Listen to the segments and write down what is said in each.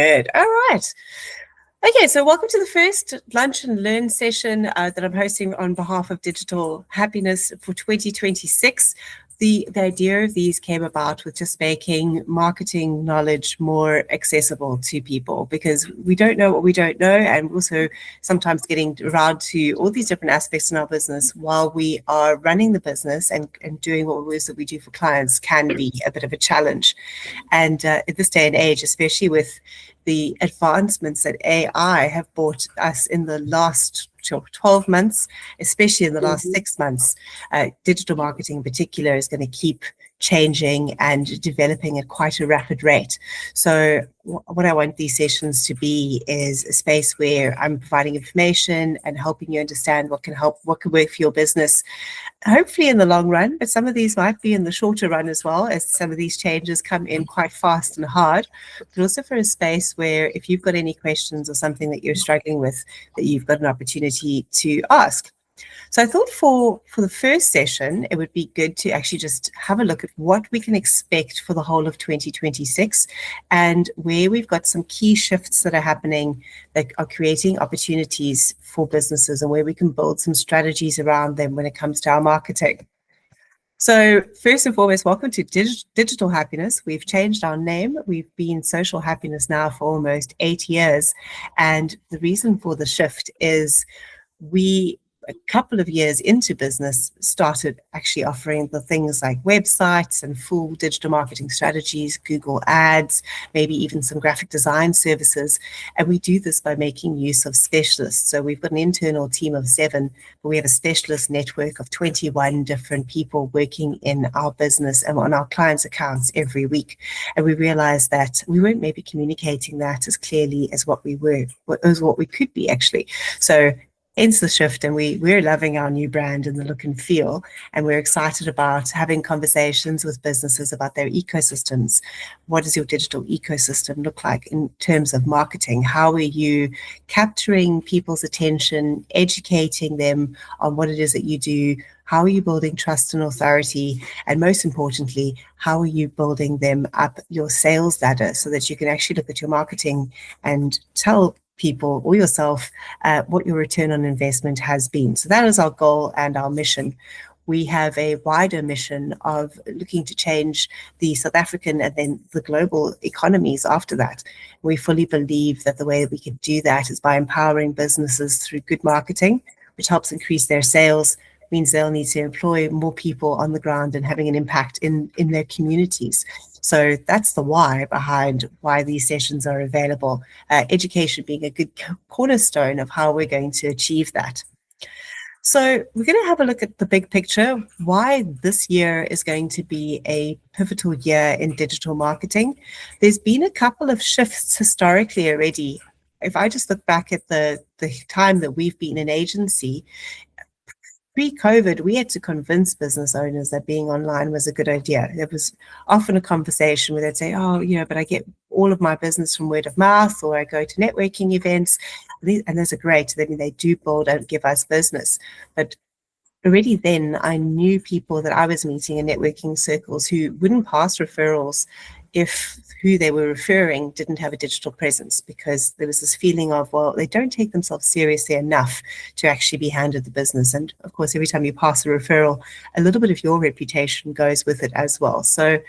Good. All right. Okay, so welcome to the first Lunch and Learn session that I'm hosting on behalf of Digital Happiness for 2026. The idea of these came about with just making marketing knowledge more accessible to people, because we don't know what we don't know, and also sometimes getting around to all these different aspects in our business while we are running the business and doing what it is that we do for clients can be a bit of a challenge. And in this day and age, especially with the advancements that AI have brought us in the last 12 months, especially in the last 6 months, digital marketing in particular is going to keep changing and developing at quite a rapid rate. So what I want these sessions to be is a space where I'm providing information and helping you understand what can work for your business, hopefully in the long run, but some of these might be in the shorter run as well, as some of these changes come in quite fast and hard, but also for a space where if you've got any questions or something that you're struggling with, that you've got an opportunity to ask. So I thought for the first session, it would be good to actually just have a look at what we can expect for the whole of 2026 and where we've got some key shifts that are happening that are creating opportunities for businesses and where we can build some strategies around them when it comes to our marketing. So first and foremost, welcome to Digital Happiness. We've changed our name. We've been Social Happiness now for almost 8 years. And the reason for the shift is a couple of years into business, started actually offering the things like websites and full digital marketing strategies, Google Ads, maybe even some graphic design services. And we do this by making use of specialists. So we've got an internal team of 7, but we have a specialist network of 21 different people working in our business and on our clients' accounts every week. And we realized that we weren't maybe communicating that as clearly as what we could be actually. So hence the shift, and we're loving our new brand and the look and feel, and we're excited about having conversations with businesses about their ecosystems. What does your digital ecosystem look like in terms of marketing? How are you capturing people's attention, educating them on what it is that you do? How are you building trust and authority? And most importantly, how are you building them up your sales ladder so that you can actually look at your marketing and tell people or yourself what your return on investment has been. So that is our goal and our mission. We have a wider mission of looking to change the South African and then the global economies after that. We fully believe that the way that we can do that is by empowering businesses through good marketing, which helps increase their sales, means they'll need to employ more people on the ground and having an impact in their communities. So that's the why behind why these sessions are available. Education being a good cornerstone of how we're going to achieve that. So we're going to have a look at the big picture, why this year is going to be a pivotal year in digital marketing. There's been a couple of shifts historically already. If I just look back at the time that we've been an agency, pre-COVID, we had to convince business owners that being online was a good idea. There was often a conversation where they'd say, oh, but I get all of my business from word of mouth, or I go to networking events, and those are great. I mean, they do build and give us business. But already then, I knew people that I was meeting in networking circles who wouldn't pass referrals if who they were referring didn't have a digital presence, because there was this feeling of, well, they don't take themselves seriously enough to actually be handed the business. And of course, every time you pass a referral, a little bit of your reputation goes with it as well. So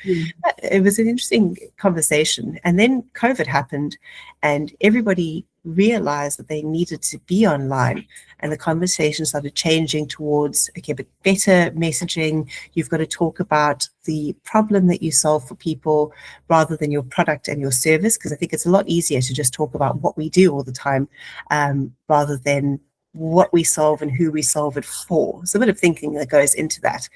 it was an interesting conversation. And then COVID happened and everybody realized that they needed to be online, and the conversation started changing towards, okay, but better messaging. You've got to talk about the problem that you solve for people rather than your product and your service, because I think it's a lot easier to just talk about what we do all the time rather than what we solve and who we solve it for. So a bit of thinking that goes into that.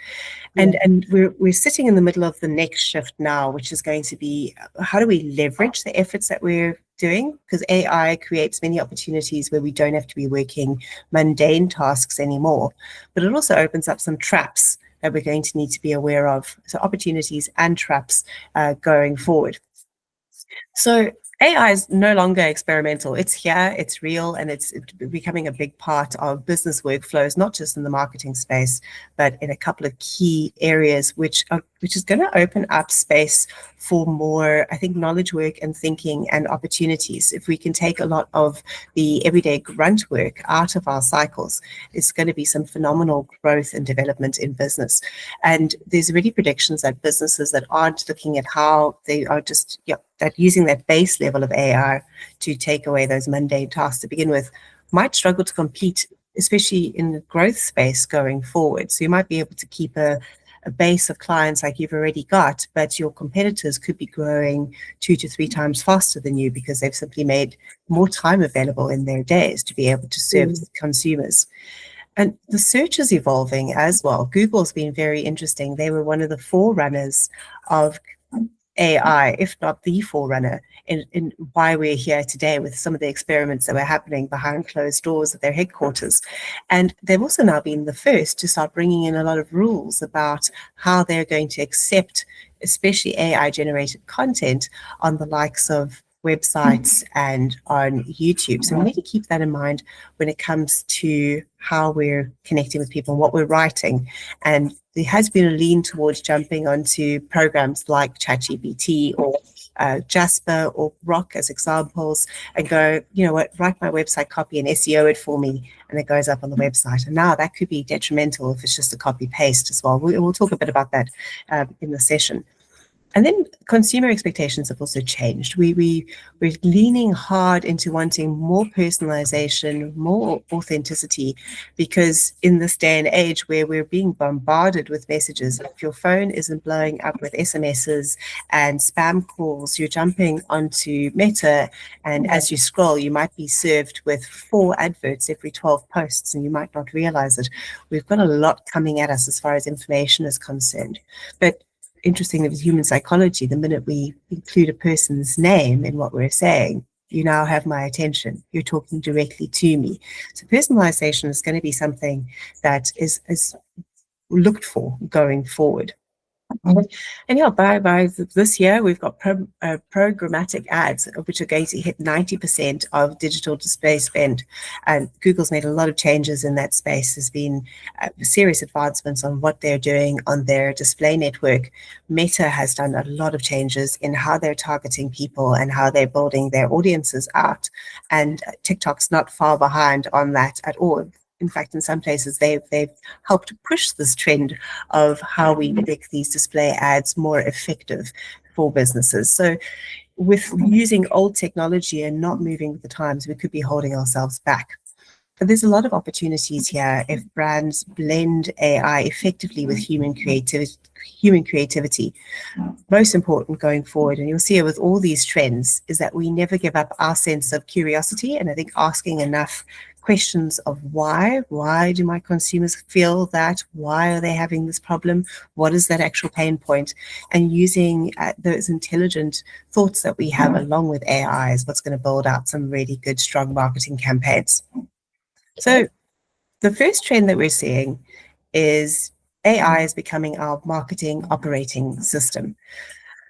And we're sitting in the middle of the next shift now, which is going to be, how do we leverage the efforts that we're doing? Because AI creates many opportunities where we don't have to be working mundane tasks anymore, but it also opens up some traps that we're going to need to be aware of. So opportunities and traps going forward. So AI is no longer experimental. It's here, it's real, and it's becoming a big part of business workflows, not just in the marketing space, but in a couple of key areas, which is going to open up space for more, I think, knowledge work and thinking and opportunities. If we can take a lot of the everyday grunt work out of our cycles, it's going to be some phenomenal growth and development in business. And there's already predictions that businesses that aren't looking at how they are just, that using that base level of AI to take away those mundane tasks to begin with might struggle to compete, especially in the growth space going forward. So you might be able to keep a base of clients like you've already got, but your competitors could be growing 2 to 3 times faster than you because they've simply made more time available in their days to be able to service consumers. And the search is evolving as well. Google's been very interesting. They were one of the forerunners of AI, if not the forerunner, in why we're here today with some of the experiments that were happening behind closed doors at their headquarters. And they've also now been the first to start bringing in a lot of rules about how they're going to accept, especially AI-generated content on the likes of websites and on YouTube. So we need to keep that in mind when it comes to how we're connecting with people and what we're writing. And there has been a lean towards jumping onto programs like ChatGPT or Jasper or Rock as examples and go, you know what, write my website copy and SEO it for me, and it goes up on the website. And now that could be detrimental if it's just a copy paste as well. We'll talk a bit about that in the session. And then consumer expectations have also changed. We're leaning hard into wanting more personalization, more authenticity, because in this day and age where we're being bombarded with messages, if your phone isn't blowing up with SMSs and spam calls, you're jumping onto Meta, and as you scroll, you might be served with 4 adverts every 12 posts, and you might not realize it. We've got a lot coming at us as far as information is concerned. But interestingly, with human psychology, the minute we include a person's name in what we're saying, you now have my attention. You're talking directly to me. So personalization is going to be something that is looked for going forward. And yeah, by this year, we've got programmatic ads, which are going to hit 90% of digital display spend. And Google's made a lot of changes in that space. There's been serious advancements on what they're doing on their display network. Meta has done a lot of changes in how they're targeting people and how they're building their audiences out. And TikTok's not far behind on that at all. In fact, in some places, they've helped push this trend of how we make these display ads more effective for businesses. So with using old technology and not moving with the times, we could be holding ourselves back. But there's a lot of opportunities here if brands blend AI effectively with human creativity. Most important going forward, and you'll see it with all these trends, is that we never give up our sense of curiosity. And I think asking enough questions of why do my consumers feel that? Why are they having this problem? What is that actual pain point? And using those intelligent thoughts that we have along with AI is what's going to build out some really good, strong marketing campaigns. So the first trend that we're seeing is AI is becoming our marketing operating system.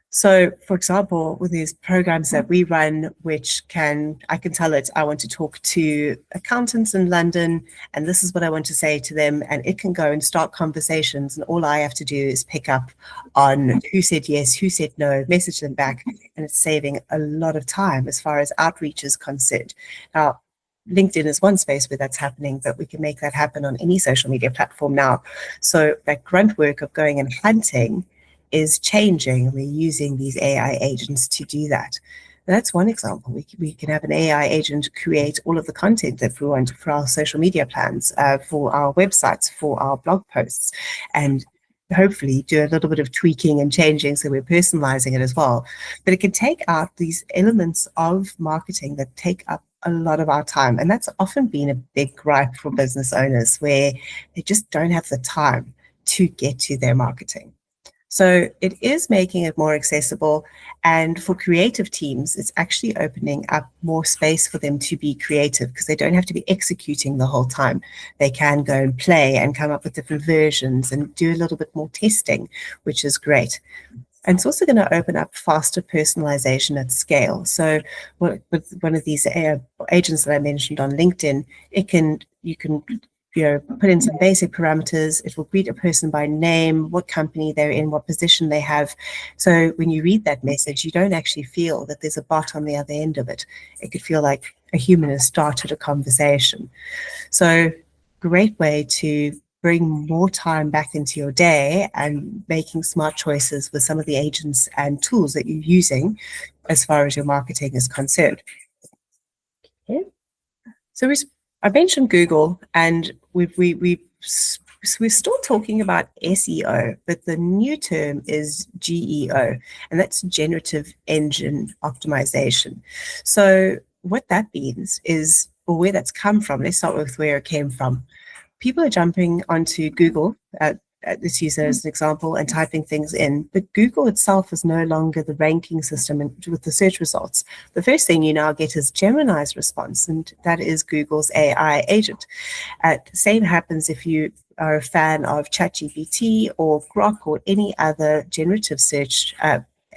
So, for example, with these programs that we run, I can tell it, I want to talk to accountants in London, and this is what I want to say to them, and it can go and start conversations, and all I have to do is pick up on who said yes, who said no, message them back, and it's saving a lot of time as far as outreach is concerned. Now, LinkedIn is one space where that's happening, but we can make that happen on any social media platform now. So that grunt work of going and hunting is changing. We're using these AI agents to do that. That's one example. We can have an AI agent create all of the content that we want for our social media plans, for our websites, for our blog posts, and hopefully do a little bit of tweaking and changing so we're personalizing it as well. But it can take out these elements of marketing that take up a lot of our time. And that's often been a big gripe for business owners where they just don't have the time to get to their marketing. So it is making it more accessible, and for creative teams, it's actually opening up more space for them to be creative because they don't have to be executing the whole time. They can go and play and come up with different versions and do a little bit more testing, which is great. And it's also going to open up faster personalization at scale. So with one of these agents that I mentioned on LinkedIn, you can put in some basic parameters. It will greet a person by name, what company they're in, what position they have. So when you read that message, you don't actually feel that there's a bot on the other end of it. It could feel like a human has started a conversation. So great way to bring more time back into your day and making smart choices with some of the agents and tools that you're using as far as your marketing is concerned. Okay. So I mentioned Google, and we're still talking about SEO, but the new term is GEO, and that's generative engine optimization. So what that means is, or where that's come from, let's start with where it came from. People are jumping onto Google, let's use it as an example, and typing things in, but Google itself is no longer the ranking system with the search results. The first thing you now get is Gemini's response, and that is Google's AI agent. The same happens if you are a fan of ChatGPT or Grok or any other generative search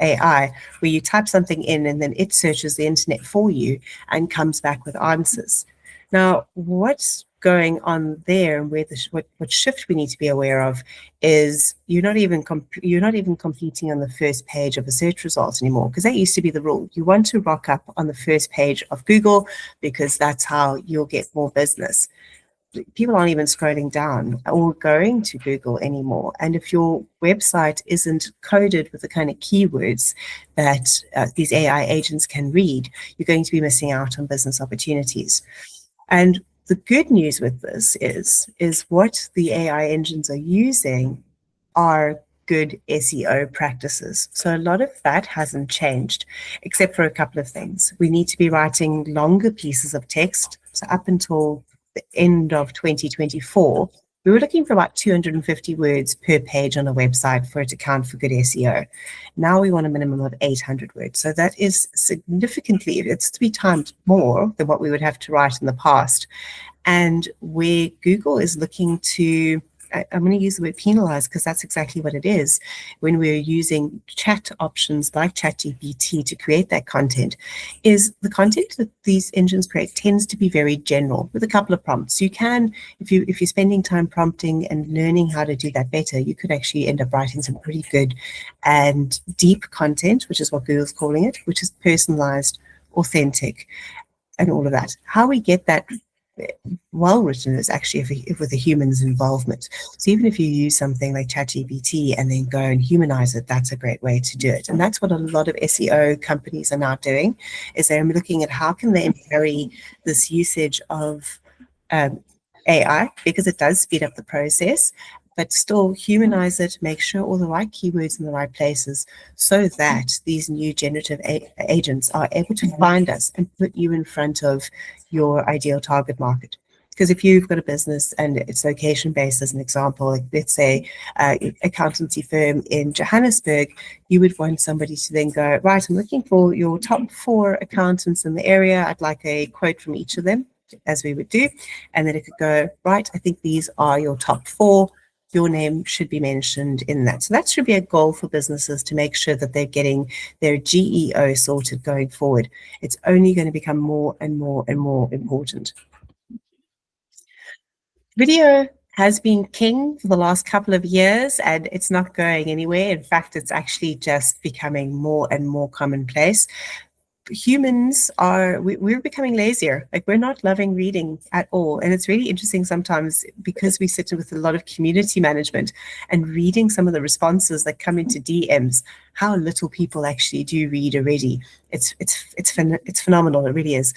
AI, where you type something in and then it searches the internet for you and comes back with answers. Now, what's going on there, and where what shift we need to be aware of is you're not even competing on the first page of a search result anymore, because that used to be the rule. You want to rock up on the first page of Google because that's how you'll get more business. People aren't even scrolling down or going to Google anymore. And if your website isn't coded with the kind of keywords that these AI agents can read, you're going to be missing out on business opportunities. And the good news with this is what the AI engines are using are good SEO practices. So a lot of that hasn't changed, except for a couple of things. We need to be writing longer pieces of text. So up until the end of 2024, we were looking for about 250 words per page on a website for it to count for good SEO. Now we want a minimum of 800 words. So that is significantly, it's 3 times more than what we would have to write in the past. And where Google is looking to, I'm going to use the word penalize because that's exactly what it is, when we're using chat options like ChatGPT to create that content, is the content that these engines create tends to be very general with a couple of prompts. You can, if you're spending time prompting and learning how to do that better, you could actually end up writing some pretty good and deep content, which is what Google's calling it, which is personalized, authentic, and all of that. How we get that well written is actually with a human's involvement. So even if you use something like ChatGPT and then go and humanize it, that's a great way to do it. And that's what a lot of SEO companies are now doing, is they're looking at how can they marry this usage of AI, because it does speed up the process, but still humanize it, make sure all the right keywords in the right places, so that these new generative agents are able to find us and put you in front of your ideal target market. Because if you've got a business and it's location-based, as an example, like let's say accountancy firm in Johannesburg, you would want somebody to then go, right, I'm looking for your top 4 accountants in the area. I'd like a quote from each of them, as we would do. And then it could go, right, I think these are your top 4. Your name should be mentioned in that. So that should be a goal for businesses, to make sure that they're getting their GEO sorted going forward. It's only going to become more and more and more important. Video has been king for the last couple of years, and it's not going anywhere. In fact, it's actually just becoming more and more commonplace. Humans we're becoming lazier. Like, we're not loving reading at all. And it's really interesting sometimes, because we sit with a lot of community management and reading some of the responses that come into DMs, how little people actually do read already. It's phenomenal. It really is.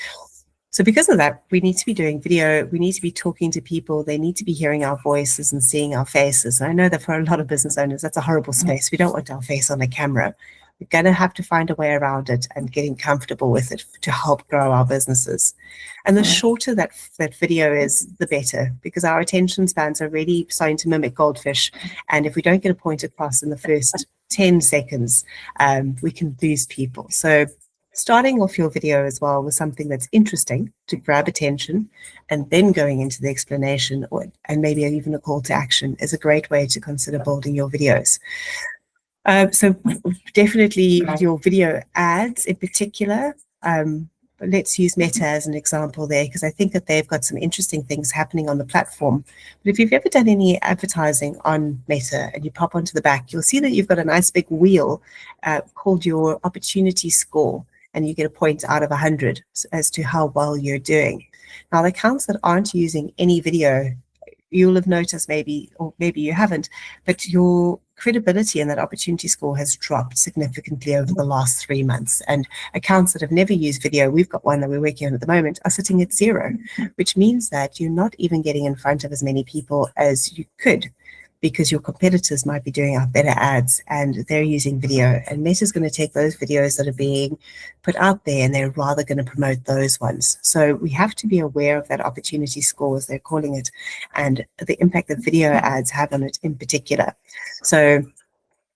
So because of that, we need to be doing video. We need to be talking to people. They need to be hearing our voices and seeing our faces. And I know that for a lot of business owners, that's a horrible space. We don't want our face on a camera. We're going to have to find a way around it and getting comfortable with it to help grow our businesses. And the shorter that video is, the better, because our attention spans are really starting to mimic goldfish. And if we don't get a point across in the first 10 seconds, we can lose people. So starting off your video as well with something that's interesting to grab attention, and then going into the explanation and maybe even a call to action, is a great way to consider building your videos. So definitely your video ads in particular. But let's use Meta as an example there, because I think that they've got some interesting things happening on the platform. But if you've ever done any advertising on Meta and you pop onto the back, you'll see that you've got a nice big wheel called your opportunity score, and you get a point out of 100 as to how well you're doing. Now, the accounts that aren't using any video, you'll have noticed maybe, or maybe you haven't, but your credibility in that opportunity score has dropped significantly over the last 3 months. And accounts that have never used video, we've got one that we're working on at the moment, are sitting at 0, which means that you're not even getting in front of as many people as you could, because your competitors might be doing out better ads and they're using video. And Meta's going to take those videos that are being put out there and they're rather going to promote those ones. So we have to be aware of that opportunity score, as they're calling it, and the impact that video ads have on it in particular. So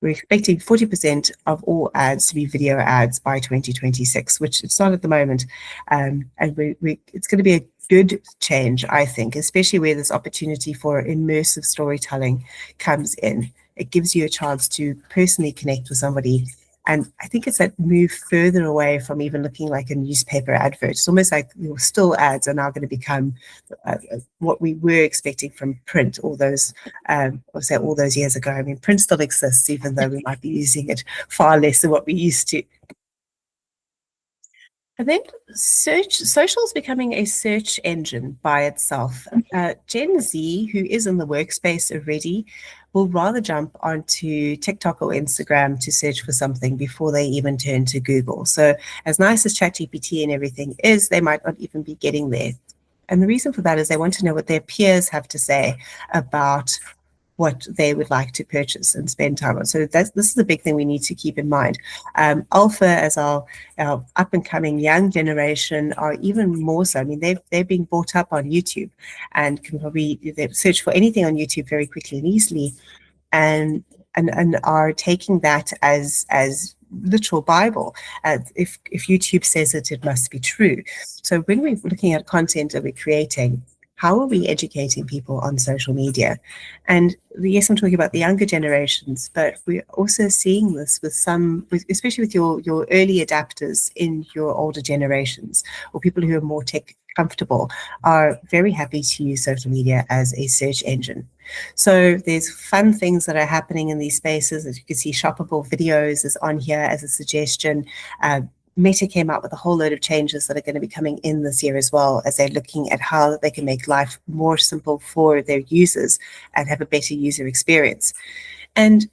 we're expecting 40% of all ads to be video ads by 2026, which it's not at the moment. And it's going to be a good change, I think, especially where this opportunity for immersive storytelling comes in. It gives you a chance to personally connect with somebody. And I think it's that move further away from even looking like a newspaper advert. It's almost like your still ads are now going to become what we were expecting from print all those years ago. I mean, print still exists, even though we might be using it far less than what we used to. And then social is becoming a search engine by itself. Gen Z, who is in the workspace already, will rather jump onto TikTok or Instagram to search for something before they even turn to Google. So as nice as ChatGPT and everything is, they might not even be getting there. And the reason for that is they want to know what their peers have to say about what they would like to purchase and spend time on. So this is the big thing we need to keep in mind. Alpha, as our up and coming young generation, are even more so. I mean, they're being brought up on YouTube and can probably they search for anything on YouTube very quickly and easily, and are taking that as literal Bible. If YouTube says it, it must be true. So when we're looking at content that we're creating, how are we educating people on social media? And yes, I'm talking about the younger generations, but we're also seeing this with some, especially with your early adapters in your older generations, or people who are more tech comfortable, are very happy to use social media as a search engine. So there's fun things that are happening in these spaces. As you can see, shoppable videos is on here as a suggestion. Meta came out with a whole load of changes that are going to be coming in this year as well, as they're looking at how they can make life more simple for their users and have a better user experience. And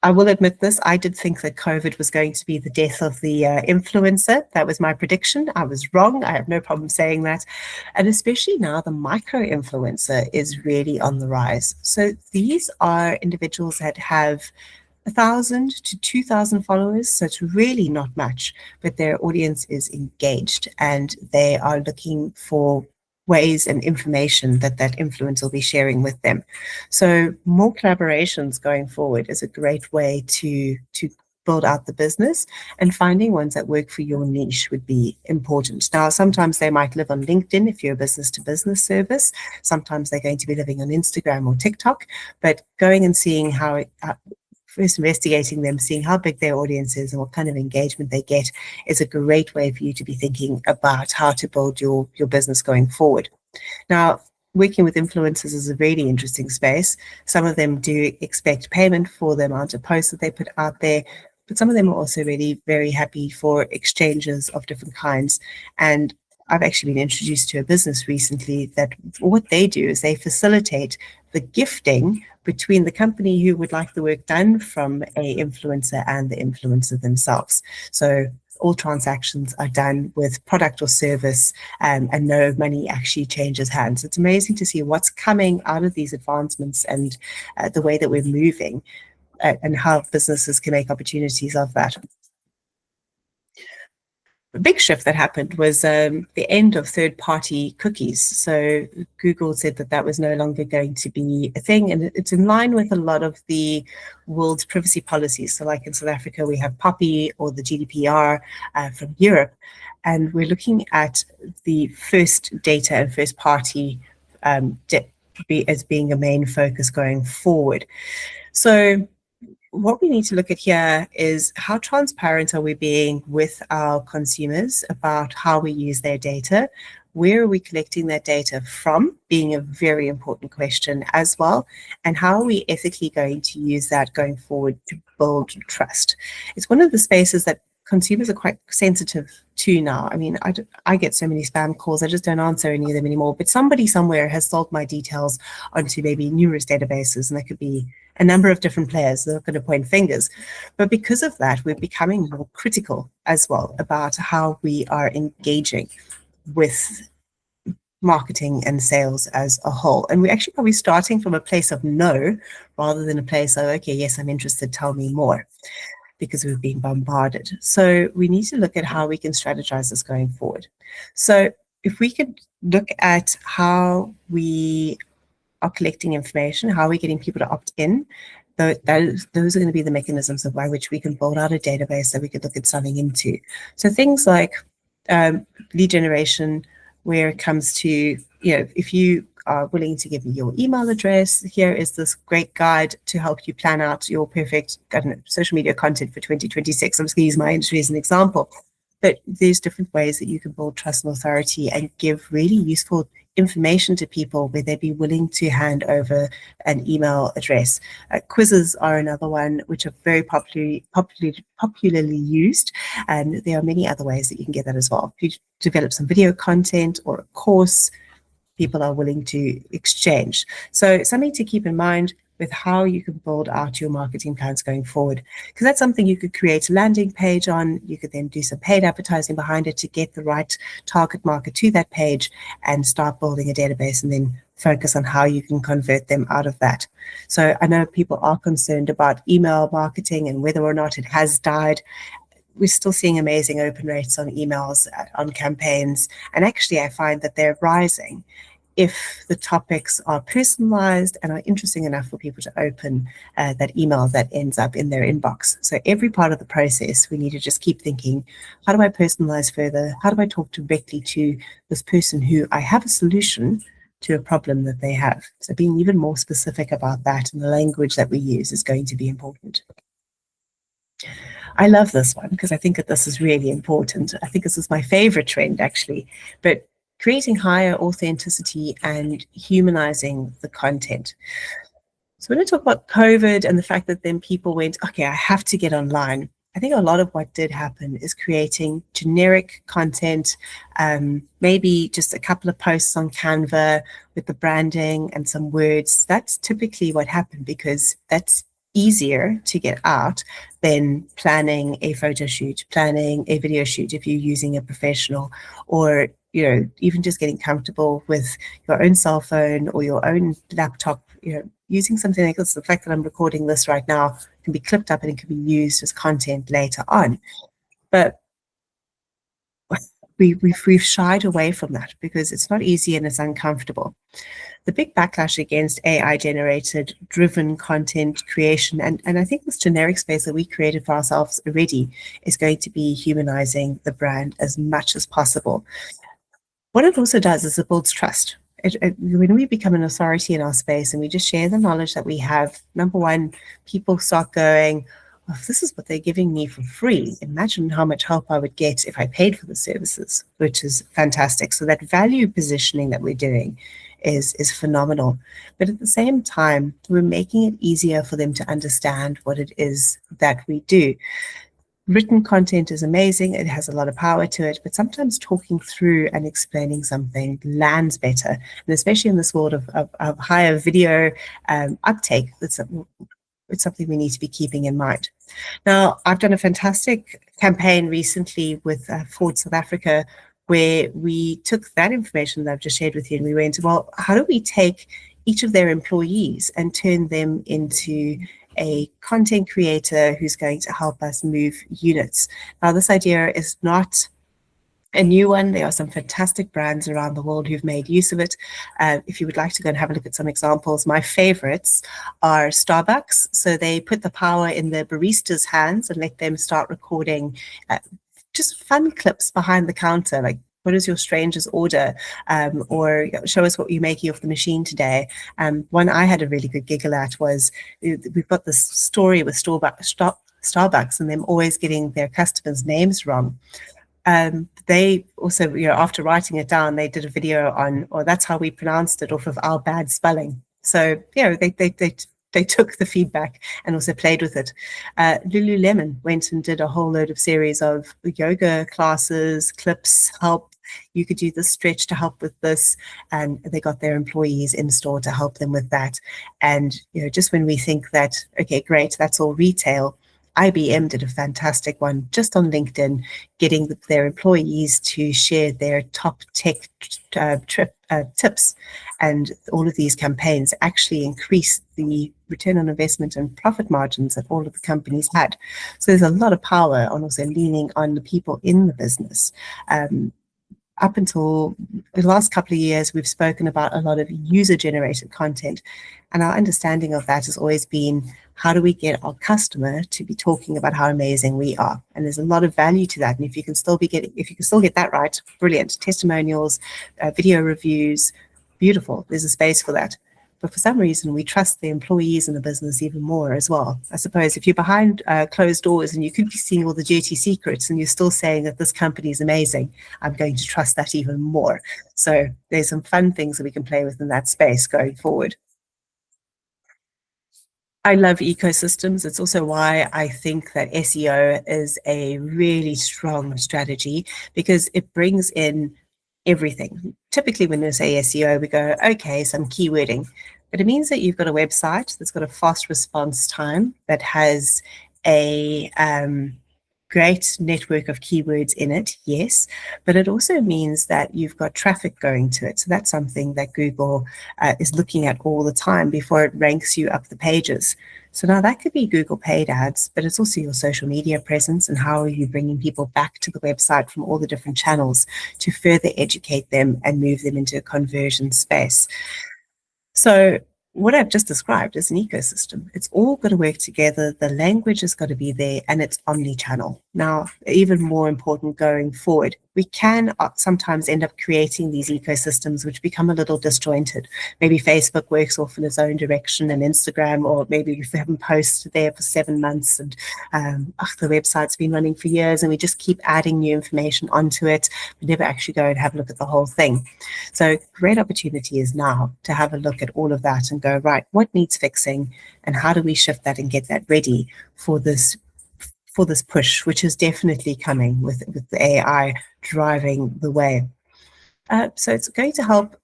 I will admit this, I did think that COVID was going to be the death of the influencer. That was my prediction. I was wrong. I have no problem saying that. And especially now, the micro influencer is really on the rise. So these are individuals that have 1,000 to 2,000 followers, so it's really not much, but their audience is engaged and they are looking for ways and information that influencer will be sharing with them. So more collaborations going forward is a great way to build out the business, and finding ones that work for your niche would be important. Now, sometimes they might live on LinkedIn if you're a business to business service. Sometimes they're going to be living on Instagram or TikTok, but going and seeing how first investigating them, seeing how big their audience is and what kind of engagement they get is a great way for you to be thinking about how to build your business going forward. Now, working with influencers is a really interesting space. Some of them do expect payment for the amount of posts that they put out there, but some of them are also really very happy for exchanges of different kinds. And I've actually been introduced to a business recently that what they do is they facilitate the gifting between the company who would like the work done from a influencer and the influencer themselves. So all transactions are done with product or service, and no money actually changes hands. It's amazing to see what's coming out of these advancements and the way that we're moving and how businesses can make opportunities of that. A big shift that happened was the end of third-party cookies. So Google said that was no longer going to be a thing, and it's in line with a lot of the world's privacy policies. So like in South Africa, we have POPI or the GDPR from Europe, and we're looking at the first data and first-party as being a main focus going forward. So what we need to look at here is how transparent are we being with our consumers about how we use their data? Where are we collecting that data from? Being a very important question as well. And how are we ethically going to use that going forward to build trust? It's one of the spaces that consumers are quite sensitive to now. I mean, I get so many spam calls, I just don't answer any of them anymore. But somebody somewhere has sold my details onto maybe numerous databases, and that could be a number of different players. They're not going to point fingers. But because of that, we're becoming more critical as well about how we are engaging with marketing and sales as a whole. And we're actually probably starting from a place of no rather than a place of, okay, yes, I'm interested, tell me more, because we've been bombarded. So we need to look at how we can strategize this going forward. So if we could look at how we are collecting information, how are we getting people to opt in, those are going to be the mechanisms by which we can build out a database that we could look at selling into. So things like lead generation, where it comes to, if you are willing to give me your email address, here is this great guide to help you plan out your perfect, social media content for 2026. I'm just going to use my industry as an example. But there's different ways that you can build trust and authority and give really useful information to people where they'd be willing to hand over an email address. Quizzes are another one which are very popularly used, and there are many other ways that you can get that as well. If you develop some video content or a course, people are willing to exchange. So something to keep in mind with how you can build out your marketing plans going forward, because that's something you could create a landing page on. You could then do some paid advertising behind it to get the right target market to that page and start building a database, and then focus on how you can convert them out of that. So I know people are concerned about email marketing and whether or not it has died. We're still seeing amazing open rates on emails, on campaigns, and actually I find that they're rising if the topics are personalized and are interesting enough for people to open that email that ends up in their inbox. So every part of the process, we need to just keep thinking, how do I personalize further? How do I talk directly to this person who I have a solution to a problem that they have? So being even more specific about that, and the language that we use is going to be important. I love this one because I think that this is really important. I think this is my favorite trend, actually. But creating higher authenticity and humanizing the content. So when I talk about COVID and the fact that then people went, okay, I have to get online. I think a lot of what did happen is creating generic content, maybe just a couple of posts on Canva with the branding and some words. That's typically what happened, because that's easier to get out than planning a photo shoot, planning a video shoot if you're using a professional, or even just getting comfortable with your own cell phone or your own laptop, using something like this. The fact that I'm recording this right now can be clipped up and it can be used as content later on. But we've shied away from that because it's not easy and it's uncomfortable. The big backlash against AI-generated driven content creation, and I think this generic space that we created for ourselves already, is going to be humanizing the brand as much as possible. What it also does is it builds trust. When we become an authority in our space and we just share the knowledge that we have, number one, people start going, well, if this is what they're giving me for free, imagine how much help I would get if I paid for the services, which is fantastic. So that value positioning that we're doing is phenomenal. But at the same time, we're making it easier for them to understand what it is that we do. Written content is amazing. It has a lot of power to it, but sometimes talking through and explaining something lands better. And especially in this world of higher video uptake, it's something we need to be keeping in mind. Now, I've done a fantastic campaign recently with Ford South Africa, where we took that information that I've just shared with you and we went, well, how do we take each of their employees and turn them into a content creator who's going to help us move units? Now, this idea is not a new one. There are some fantastic brands around the world who've made use of it. If you would like to go and have a look at some examples, my favorites are Starbucks. So they put the power in the barista's hands and let them start recording just fun clips behind the counter, like what is your stranger's order? Or show us what you're making off the machine today. One I had a really good giggle at was, we've got this story with Starbucks and them always getting their customers' names wrong. They also, after writing it down, they did a video on, or that's how we pronounced it, off of our bad spelling. So, they took the feedback and also played with it. Lululemon went and did a whole load of series of yoga classes, clips, help. You could do this stretch to help with this. And they got their employees in store to help them with that. And, just when we think that, okay, great, that's all retail, IBM did a fantastic one just on LinkedIn, getting their employees to share their top tech tips. And all of these campaigns actually increased the return on investment and profit margins that all of the companies had. So there's a lot of power on also leaning on the people in the business. Up until the last couple of years, we've spoken about a lot of user-generated content. And our understanding of that has always been, how do we get our customer to be talking about how amazing we are? And there's a lot of value to that. And if you can still get that right, brilliant. Testimonials, video reviews, beautiful. There's a space for that. But for some reason, we trust the employees in the business even more as well. I suppose if you're behind closed doors and you could be seeing all the dirty secrets and you're still saying that this company is amazing, I'm going to trust that even more. So there's some fun things that we can play with in that space going forward. I love ecosystems. It's also why I think that SEO is a really strong strategy, because it brings in everything. Typically, when we say SEO, we go, okay, some keywording, but it means that you've got a website that's got a fast response time, that has a great network of keywords in it, yes, but it also means that you've got traffic going to it. So that's something that Google is looking at all the time before it ranks you up the pages. So now that could be Google paid ads, but it's also your social media presence and how are you bringing people back to the website from all the different channels to further educate them and move them into a conversion space. So what I've just described is an ecosystem. It's all got to work together. The language has got to be there, and it's omni-channel. Now, even more important going forward, we can sometimes end up creating these ecosystems which become a little disjointed. Maybe Facebook works off in its own direction and Instagram, or maybe we haven't posted there for 7 months and the website's been running for years and we just keep adding new information onto it. We never actually go and have a look at the whole thing. So great opportunity is now to have a look at all of that and go, right, what needs fixing and how do we shift that and get that ready for this push, which is definitely coming with the AI driving the way. So it's going to help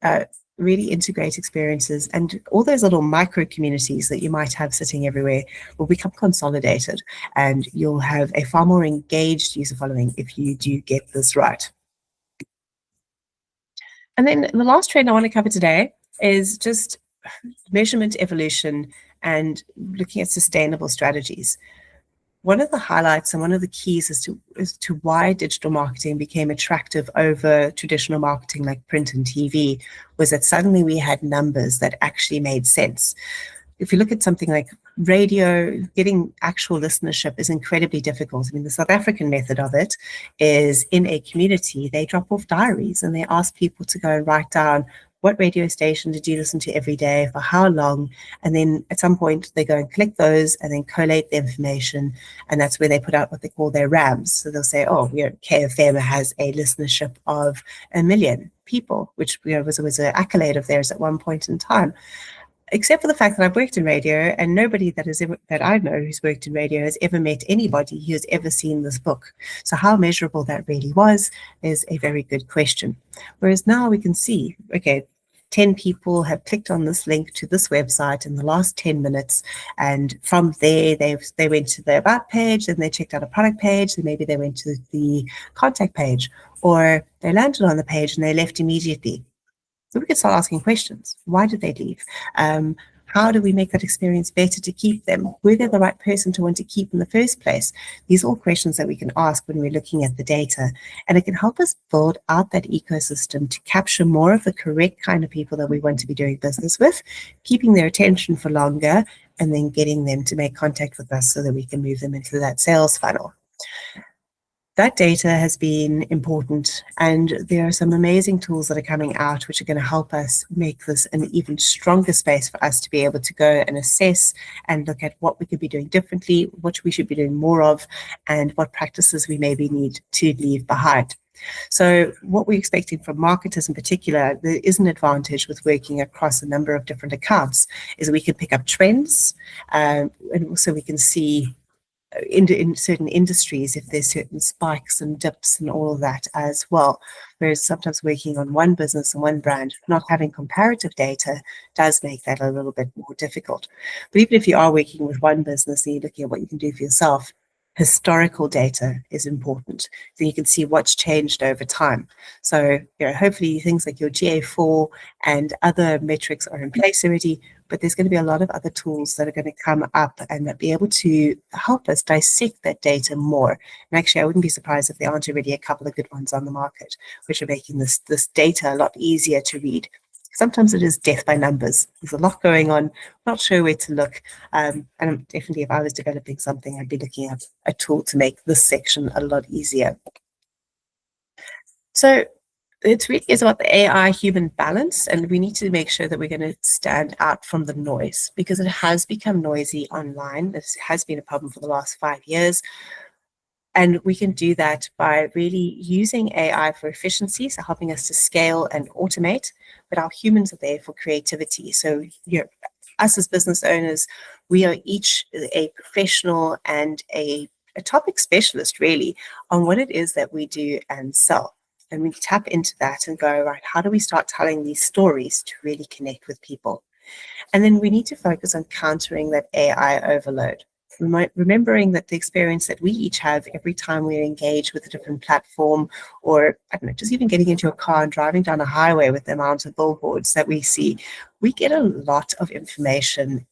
really integrate experiences, and all those little micro communities that you might have sitting everywhere will become consolidated, and you'll have a far more engaged user following if you do get this right. And then the last trend I want to cover today is just measurement evolution and looking at sustainable strategies. One of the highlights and one of the keys as to why digital marketing became attractive over traditional marketing like print and TV was that suddenly we had numbers that actually made sense. If you look at something like radio, getting actual listenership is incredibly difficult. I mean, the South African method of it is, in a community, they drop off diaries and they ask people to go and write down what radio station did you listen to every day, for how long, and then at some point they go and collect those and then collate the information, and that's where they put out what they call their RAMs. So they'll say, oh, KFM has a listenership of 1 million people, which was an accolade of theirs at one point in time. Except for the fact that I've worked in radio, and nobody that I know who's worked in radio has ever met anybody who has ever seen this book. So how measurable that really was is a very good question. Whereas now we can see, okay, 10 people have clicked on this link to this website in the last 10 minutes, and from there they went to the about page, then they checked out a product page, then maybe they went to the contact page, or they landed on the page and they left immediately. So we could start asking questions. Why did they leave? How do we make that experience better to keep them? Were they the right person to want to keep in the first place? These are all questions that we can ask when we're looking at the data. And it can help us build out that ecosystem to capture more of the correct kind of people that we want to be doing business with, keeping their attention for longer, and then getting them to make contact with us so that we can move them into that sales funnel. That data has been important, and there are some amazing tools that are coming out which are going to help us make this an even stronger space for us to be able to go and assess and look at what we could be doing differently, what we should be doing more of, and what practices we maybe need to leave behind. So what we're expecting from marketers in particular, there is an advantage with working across a number of different accounts, is that we can pick up trends, and also we can see in certain industries if there's certain spikes and dips and all of that as well. Whereas sometimes working on one business and one brand, not having comparative data does make that a little bit more difficult. But even if you are working with one business and you're looking at what you can do for yourself, historical data is important. So you can see what's changed over time. So, hopefully things like your GA4 and other metrics are in place already, but there's going to be a lot of other tools that are going to come up and be able to help us dissect that data more. And actually, I wouldn't be surprised if there aren't already a couple of good ones on the market, which are making this data a lot easier to read. Sometimes it is death by numbers. There's a lot going on, not sure where to look. And definitely, if I was developing something, I'd be looking at a tool to make this section a lot easier. So it really is about the AI human balance, and we need to make sure that we're going to stand out from the noise, because it has become noisy online. This has been a problem for the last 5 years. And we can do that by really using AI for efficiency, so helping us to scale and automate, but our humans are there for creativity. So us as business owners, we are each a professional and a topic specialist really on what it is that we do and sell. And we tap into that and go, right, how do we start telling these stories to really connect with people? And then we need to focus on countering that AI overload. Remembering that the experience that we each have every time we engage with a different platform, or I don't know, just even getting into a car and driving down a highway with the amount of billboards that we see, we get a lot of information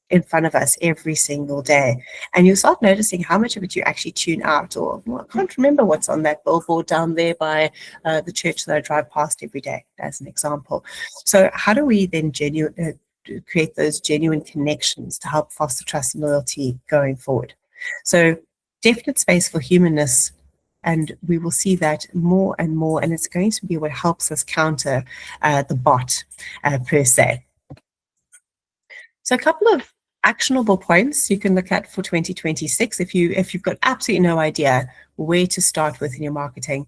in front of us every single day. And you start noticing how much of it you actually tune out, or well, I can't remember what's on that billboard down there by the church that I drive past every day, as an example. So how do we then create those genuine connections to help foster trust and loyalty going forward? So definite space for humanness, and we will see that more and more, and it's going to be what helps us counter the bot per se. So a couple of actionable points you can look at for 2026 if you've got absolutely no idea where to start with in your marketing.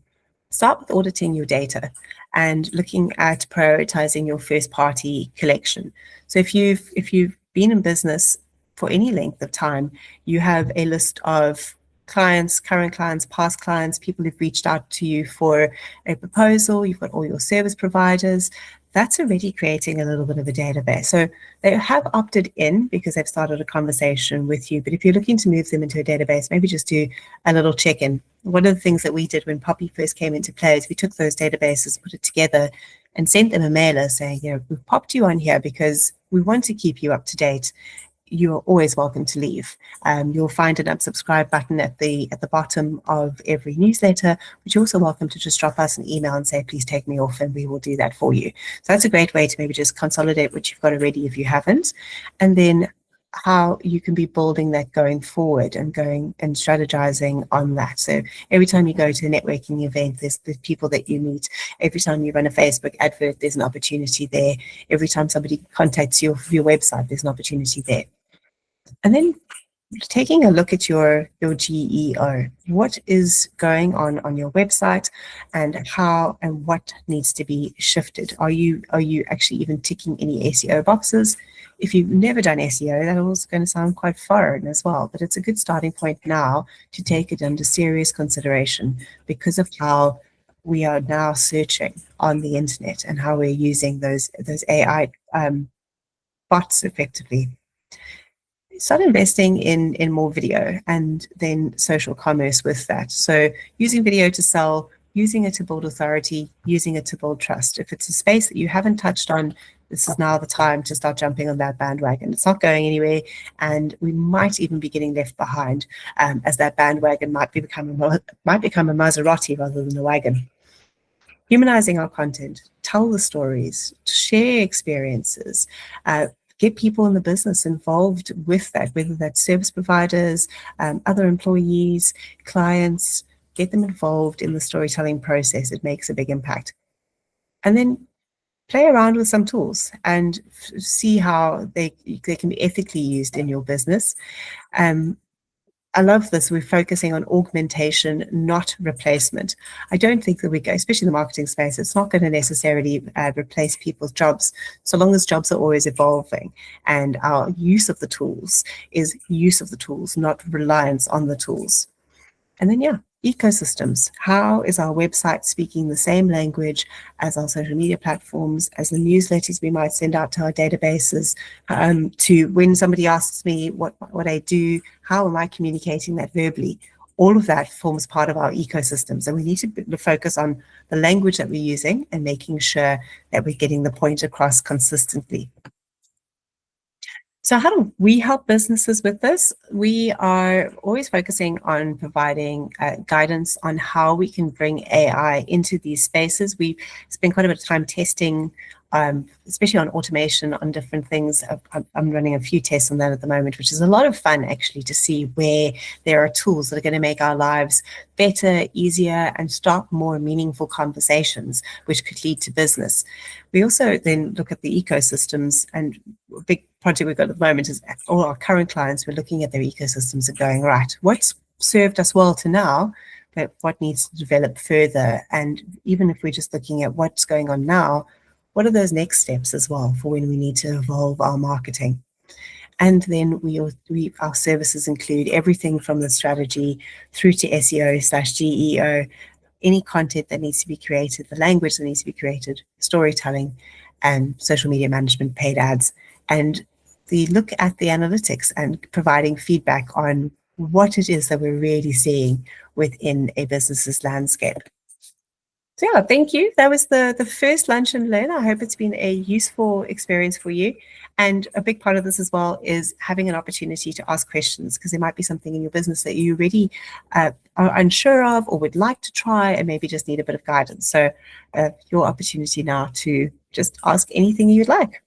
Start with auditing your data and looking at prioritizing your first party collection. So if you've been in business for any length of time, you have a list of clients, current clients, past clients, people who've reached out to you for a proposal, you've got all your service providers. That's already creating a little bit of a database. So they have opted in because they've started a conversation with you. But if you're looking to move them into a database, maybe just do a little check-in. One of the things that we did when Poppy first came into play is we took those databases, put it together, and sent them a mailer saying, we've popped you on here because we want to keep you up to date. You're always welcome to leave. You'll find an unsubscribe button at the bottom of every newsletter, but you're also welcome to just drop us an email and say, please take me off, and we will do that for you. So that's a great way to maybe just consolidate what you've got already if you haven't, and then how you can be building that going forward and going and strategizing on that. So every time you go to a networking event, there's the people that you meet. Every time you run a Facebook advert, there's an opportunity there. Every time somebody contacts you for your website, there's an opportunity there. And then taking a look at your GEO, what is going on your website, and how and what needs to be shifted. Are you actually even ticking any SEO boxes? If you've never done SEO, that was going to sound quite foreign as well, but it's a good starting point now to take it under serious consideration because of how we are now searching on the internet and how we're using those AI bots effectively. Start investing in more video and then social commerce with that. So using video to sell, using it to build authority, using it to build trust. If it's a space that you haven't touched on, this is now the time to start jumping on that bandwagon. It's not going anywhere, and we might even be getting left behind as that bandwagon might become a Maserati rather than a wagon. Humanizing our content, tell the stories, share experiences, get people in the business involved with that, whether that's service providers, other employees, clients. get them involved in the storytelling process. It makes a big impact. And then play around with some tools and see how they can be ethically used in your business. I love this. We're focusing on augmentation, not replacement. I don't think that we go, especially in the marketing space, it's not going to necessarily replace people's jobs, so long as jobs are always evolving. And our use of the tools is use of the tools, not reliance on the tools. And then, yeah, ecosystems. How is our website speaking the same language as our social media platforms, as the newsletters we might send out to our databases, to when somebody asks me what I do, how am I communicating that verbally? All of that forms part of our ecosystems. And we need to focus on the language that we're using and making sure that we're getting the point across consistently. So how do we help businesses with this? We are always focusing on providing guidance on how we can bring AI into these spaces. We spend quite a bit of time testing, especially on automation, on different things. I'm running a few tests on that at the moment, which is a lot of fun actually to see where there are tools that are going to make our lives better, easier, and start more meaningful conversations, which could lead to business. We also then look at the ecosystems, and a big project we've got at the moment is all our current clients. We're looking at their ecosystems and going, right, what's served us well to now, but what needs to develop further? And even if we're just looking at what's going on now, what are those next steps as well for when we need to evolve our marketing? And then our services include everything from the strategy through to SEO/GEO, any content that needs to be created, the language that needs to be created, storytelling, and social media management, paid ads, and the look at the analytics and providing feedback on what it is that we're really seeing within a business's landscape. So yeah, thank you. That was the first Lunch and Learn. I hope it's been a useful experience for you. And a big part of this as well is having an opportunity to ask questions, because there might be something in your business that you really are unsure of or would like to try and maybe just need a bit of guidance. So your opportunity now to just ask anything you'd like.